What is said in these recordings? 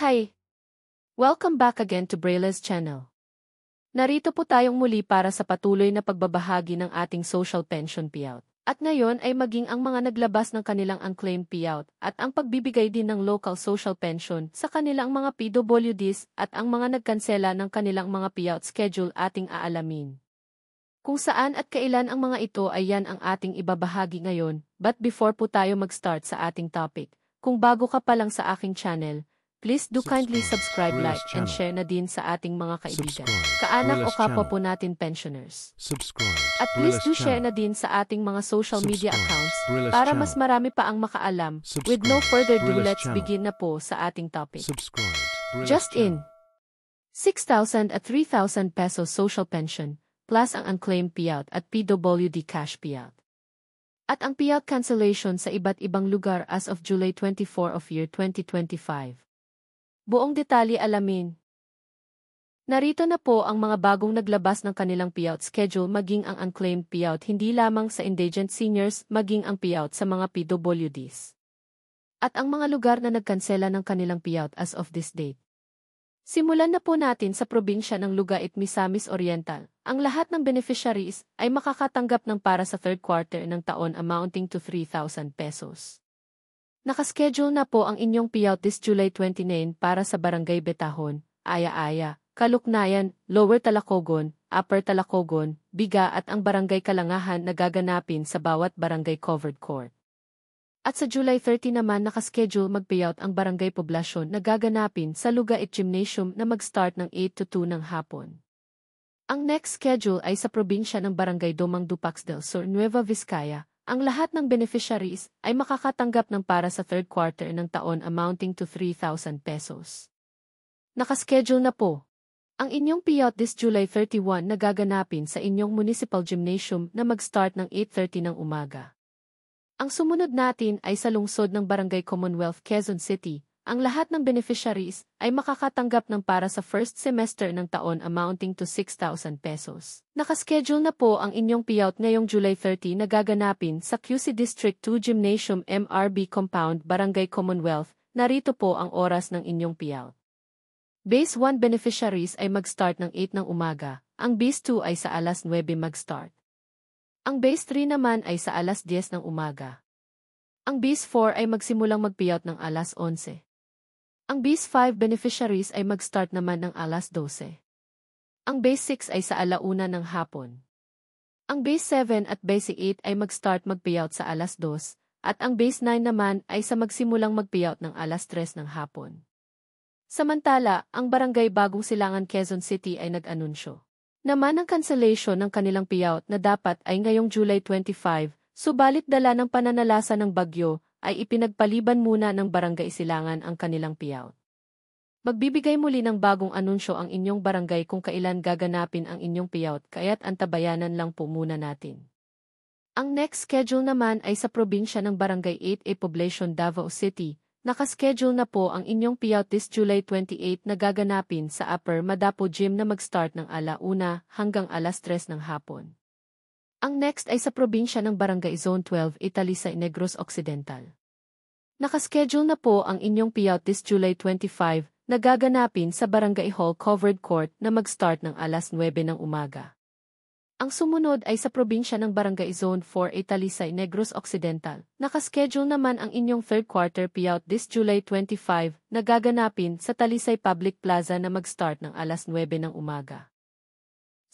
Hi! Welcome back again to Braile's channel. Narito po tayong muli para sa patuloy na pagbabahagi ng ating social pension payout. At ngayon ay maging ang mga naglabas ng kanilang unclaimed payout at ang pagbibigay din ng local social pension sa kanilang mga PWDs at ang mga nagkansela ng kanilang mga payout schedule ating aalamin. Kung saan at kailan ang mga ito ay yan ang ating ibabahagi ngayon, but before po tayo mag-start sa ating topic, kung bago ka pa lang sa aking channel, please do kindly subscribe, like, and share na din sa ating mga kaibigan, kaanak o kapwa po natin pensioners. At please do share na din sa ating mga social media accounts para mas marami pa ang makaalam. With no further ado, let's begin na po sa ating topic. Just in 6,000 at 3,000 pesos social pension, plus ang unclaimed payout at PWD cash payout. At ang payout cancellation sa iba't ibang lugar as of July 24 of year 2025. Buong detalye alamin. Narito na po ang mga bagong naglabas ng kanilang payout schedule maging ang unclaimed payout hindi lamang sa indigent seniors maging ang payout sa mga PWDs. At ang mga lugar na nagkansela ng kanilang payout as of this date. Simulan na po natin sa probinsya ng Lugait, Misamis Oriental. Ang lahat ng beneficiaries ay makakatanggap ng para sa third quarter ng taon amounting to 3,000 pesos. Nakaschedule na po ang inyong payout this July 29 para sa Barangay Betahon, Aya-Aya, Kaluknayan, Lower Talacogon, Upper Talacogon, Biga at ang Barangay Kalangahan na gaganapin sa bawat barangay covered court. At sa July 30 naman nakaschedule mag-payout ang Barangay Poblasyon na gaganapin sa Lugait Gymnasium na mag-start ng 8 to 2 ng hapon. Ang next schedule ay sa probinsya ng Barangay Domang Dupax del Sur, Nueva Vizcaya. Ang lahat ng beneficiaries ay makakatanggap ng para sa third quarter ng taon amounting to 3,000 pesos. Nakaschedule na po ang inyong payout this July 31 na gaganapin sa inyong municipal gymnasium na mag-start ng 8:30 ng umaga. Ang sumunod natin ay sa lungsod ng Barangay Commonwealth, Quezon City. Ang lahat ng beneficiaries ay makakatanggap ng para sa first semester ng taon amounting to 6,000 pesos. Nakaschedule na po ang inyong payout ngayong July 30 na gaganapin sa QC District 2 Gymnasium MRB Compound, Barangay Commonwealth. Narito po ang oras ng inyong payout. Base 1 beneficiaries ay mag-start ng 8 ng umaga. Ang Base 2 ay sa alas 9 mag-start. Ang Base 3 naman ay sa alas 10 ng umaga. Ang Base 4 ay magsimulang mag-payout ng alas 11. Ang Base 5 beneficiaries ay mag-start naman ng alas 12. Ang Base 6 ay sa alauna ng hapon. Ang Base 7 at Base 8 ay mag-start mag-payout sa alas 2, at ang Base 9 naman ay sa magsimulang mag-payout ng alas 3 ng hapon. Samantala, ang Barangay Bagong Silangan, Quezon City ay nag-anunsyo naman ang cancellation ng kanilang payout na dapat ay ngayong July 25, subalit dala ng pananalasa ng bagyo, ay ipinagpaliban muna ng Barangay Silangan ang kanilang payout. Magbibigay muli ng bagong anunsyo ang inyong barangay kung kailan gaganapin ang inyong payout kaya't antabayanan lang po muna natin. Ang next schedule naman ay sa probinsya ng Barangay 8A Poblacion, Davao City. Nakaschedule na po ang inyong payout this July 28 na gaganapin sa Upper Madapo Gym na mag-start ng alauna hanggang alas 3 ng hapon. Ang next ay sa probinsya ng Barangay Zone 12, Italisay, Negros Occidental. Nakaschedule na po ang inyong payout this July 25 na gaganapin sa Barangay Hall Covered Court na mag-start ng alas 9 ng umaga. Ang sumunod ay sa probinsya ng Barangay Zone 4, Italisay, Negros Occidental. Nakaschedule naman ang inyong third quarter payout this July 25 na gaganapin sa Talisay Public Plaza na mag-start ng alas 9 ng umaga.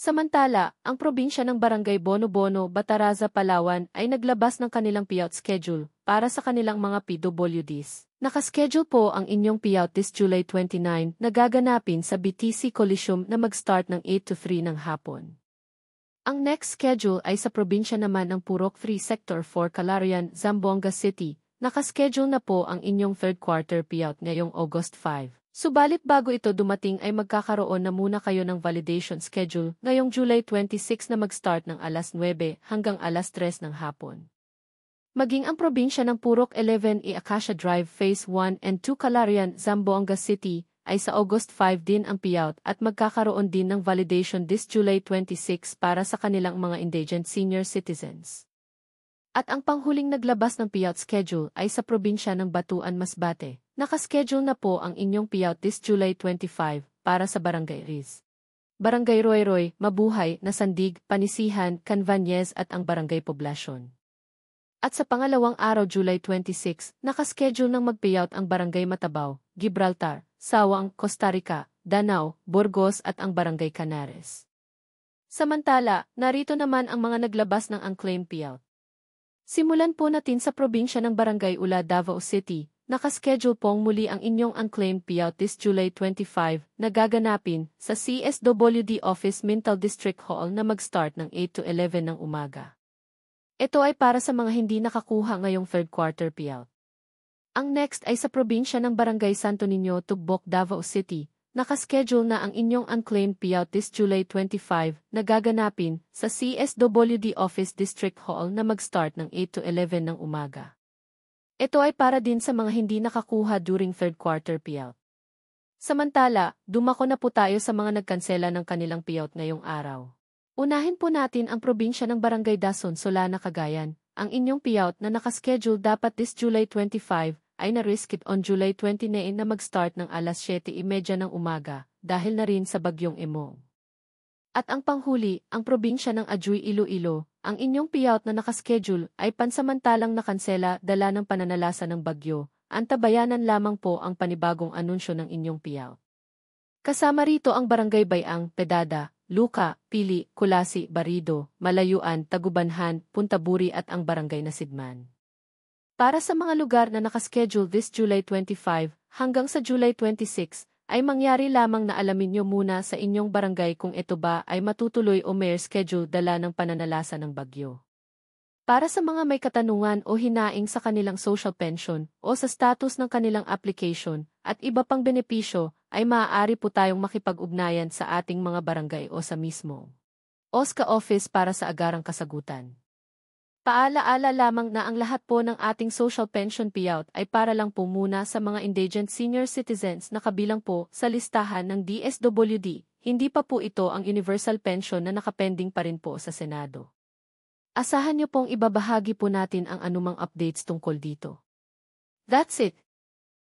Samantala, ang probinsya ng Barangay Bono-Bono, Bataraza, Palawan ay naglabas ng kanilang payout schedule para sa kanilang mga PWDs. Nakaschedule po ang inyong payout this July 29 na gaganapin sa BTC Coliseum na mag-start ng 8 to 3 ng hapon. Ang next schedule ay sa probinsya naman ng Purok 3 Sector 4, Calarian, Zamboanga City. Nakaschedule na po ang inyong third quarter payout ngayong August 5. Subalit bago ito dumating ay magkakaroon na muna kayo ng validation schedule ngayong July 26 na mag-start ng alas 9 hanggang alas 3 ng hapon. Maging ang probinsya ng Purok 11E Acacia Drive Phase 1 and 2 Calarian, Zamboanga City ay sa August 5 din ang payout at magkakaroon din ng validation this July 26 para sa kanilang mga indigent senior citizens. At ang panghuling naglabas ng payout schedule ay sa probinsya ng Batuan, Masbate. nakaschedule na po ang inyong payout this July 25 para sa Barangay Riz, Barangay Roy-Roy, Mabuhay, Nasandig, Panisihan, Canvanyes at ang Barangay Poblasyon. At sa pangalawang araw July 26, nakaschedule ng mag-payout ang Barangay Matabaw, Gibraltar, Sawang, Costa Rica, Danao, Burgos at ang Barangay Canares. Samantala, narito naman ang mga naglabas ng unclaimed payout. Simulan po natin sa probinsya ng Barangay Ula, Davao City. Nakaschedule pong muli ang inyong unclaimed payout this July 25 na gaganapin sa CSWD Office Mintal District Hall na mag-start ng 8 to 11 ng umaga. Ito ay para sa mga hindi nakakuha ngayong third quarter payout. Ang next ay sa probinsya ng Barangay Santo Niño, Tugbok, Davao City. Nakaschedule na ang inyong unclaimed payout this July 25 na gaganapin sa CSWD Office District Hall na mag-start ng 8 to 11 ng umaga. Ito ay para din sa mga hindi nakakuha during third quarter payout. Samantala, dumako na po tayo sa mga nagkansela ng kanilang payout ngayong araw. Unahin po natin ang probinsya ng Barangay Dason, Solana, Cagayan. Ang inyong payout na nakaschedule dapat this July 25 ay na-risked on July 29 na mag-start ng alas 7:30 ng umaga dahil na rin sa bagyong Emong. At ang panghuli, ang probinsya ng Ajuy, Iloilo. Ang inyong payout na nakaschedule ay pansamantalang nakansela dala ng pananalasa ng bagyo. Antabayanan lamang po ang panibagong anunsyo ng inyong payout. Kasama rito ang Barangay Bayang, Pedada, Luca, Pili, Kulasi, Barido, Malayuan, Tagubanhan, Puntaburi at ang Barangay Nasidman. Para sa mga lugar na nakaschedule this July 25 hanggang sa July 26, ay mangyari lamang na alamin nyo muna sa inyong barangay kung ito ba ay matutuloy o may schedule dala ng pananalasa ng bagyo. Para sa mga may katanungan o hinaing sa kanilang social pension o sa status ng kanilang application at iba pang benepisyo, ay maaari po tayong makipag-ugnayan sa ating mga barangay o sa mismo OSCA office para sa agarang kasagutan. Paalaala lamang na ang lahat po ng ating social pension payout ay para lang po muna sa mga indigent senior citizens na kabilang po sa listahan ng DSWD, hindi pa po ito ang universal pension na nakapending pa rin po sa Senado. Asahan niyo pong ibabahagi po natin ang anumang updates tungkol dito. That's it.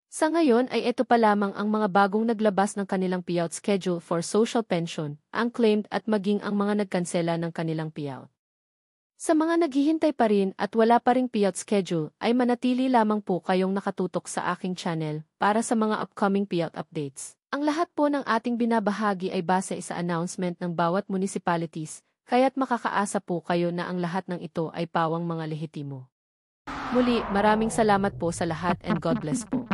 Sa ngayon ay ito pa lamang ang mga bagong naglabas ng kanilang payout schedule for social pension, unclaimed at maging ang mga nagkansela ng kanilang payout. Sa mga naghihintay pa rin at wala pa ring payout schedule, ay manatili lamang po kayong nakatutok sa aking channel para sa mga upcoming payout updates. Ang lahat po ng ating binabahagi ay base sa announcement ng bawat municipalities, kaya't makakaasa po kayo na ang lahat ng ito ay pawang mga lehitimo. Muli, maraming salamat po sa lahat and God bless po.